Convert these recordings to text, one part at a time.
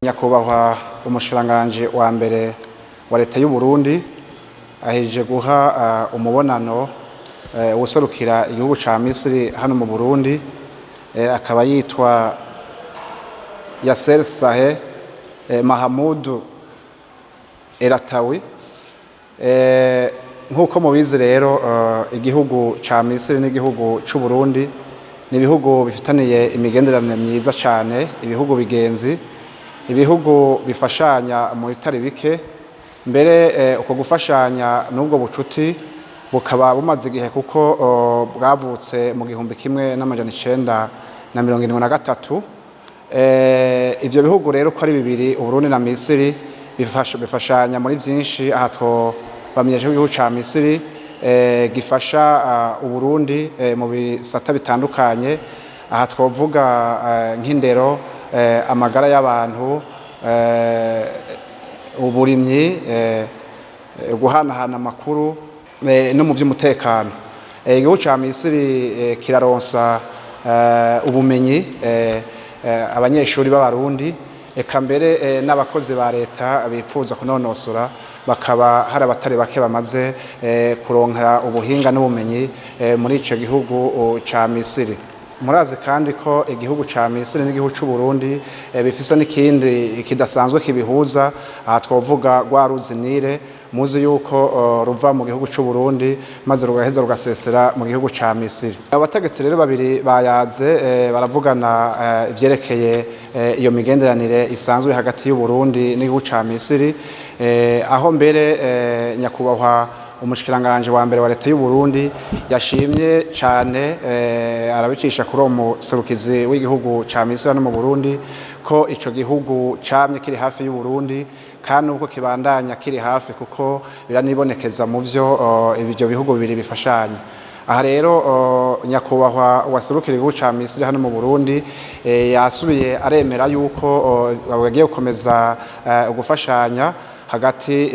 Nyakubahwa Umushikiranganji wa mbere wa Reta y'u Burundi aheje guha umubonano uwuserukira igihugu ca Misiri hano mu Burundi, akaba yitwa Yasseer El ATAWI. Nkuko mubizi rero igihugu ca Misiri n'igihugu c'u Burundi ni ibihugu bifitaniye imigenderanire myiza cane, ibihugu bigenzi, ibihugu bifashanya mu bitari bike. Mbere uko gufashanya n'ubwo bucuti bukaba bumaze igihe kuko bwavutse mu 1973. Ivyo bihugu rero ko ari bibiri, Uburundi na Misiri, bifashanya muri vyinshi. Aha twabamenyesha ko igihugu ca Misiri gifasha Uburundi mu bisata bitandukanye. Aha twovuga nk'indero, amagara y'abantu, uburimyi, guhanahana amakuru no mu vy'umutekano. Igihugu ca Misiri kiraronsa ubumenyi abanyeshuri b'abarundi, eka mbere n'abakozi ba leta bifuza kunonosora, bakaba hari abatari bake bamaze kuronkera ubuhinga n'ubumenyi muri ico gihugu ca Misiri. Murazi kandi ko igihugu ca Misiri n'igihugu c'u Burundi bifise n'ikindi kidasanzwe kibihuza. Aha twovuga rwa ruzi Nile, muzi yuko ruva mu gihugu c'u Burundi maze rugaheza rugasesera mu gihugu ca Misiri. Abategetsi rero babiri bayaze baravugana ivyerekeye iyo migenderanire isanzwe hagati y'u Burundi n'igihugu ca Misiri, aho mbere nyakubahwa Umushikiranganji wa mbere wa Reta y'u Burundi yashimye cane arabicisha kuri umuserukizi w'igihugu ca Misiri no mu Burundi ko ico gihugu camye kiri hafi y'u Burundi, kandi ubwo kibandanya kiri hafi kuko biranibonekeza mu vyo ibyo bihugu bibiri bifashanya. Aha rero nyakubahwa waserukira igihugu ca Misiri hano mu Burundi yasubiye aremera yuko bagiye gukomeza gufashanya hagati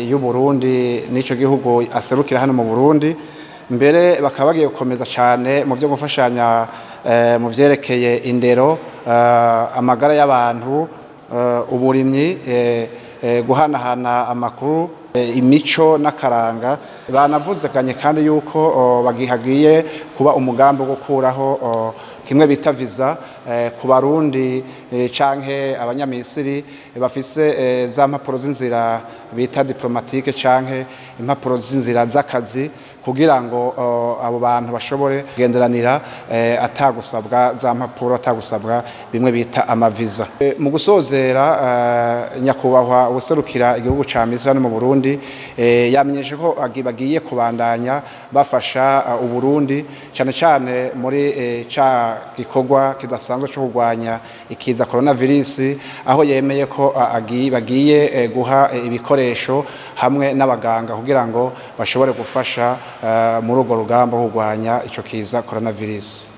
y'u Burundi n'ico gihugu aserukira hano mu Burundi. Mbere bakaba bagiye gukomeza cane mu vyo gufashanya mu vyerekeye indero, amagara y'abantu, uburimyi, guhanahana amakuru, imico n'akaranga. Banavuzaganye kandi yuko bagihagiye kuba umugambi wo gukuraho kimwe bita viza ku Barundi canke abanyamisiri bafise za mpapuro z'inzira bita diplomatique canke impapuro z'inzira z'akazi, kugira ngo abo bantu bashobore kugenderanira atagusabwa za mpapuro, atagusabwa bimwe bita amaviza. Mu gusozera nyakubahwa userukira igihugu ca Misiri hano mu Burundi yamenyeshe ko bagiye kubandanya bafasha Uburundi cane cane muri ca gikorwa kidasanzwe cyo kurwanya ikiza coronavirus, aho yemeye ko bagiye guha ibikoresho hamwe n'abaganga kugira ngo bashobore gufasha muri urwo rugamba kurwanya ico kiza coronavirus.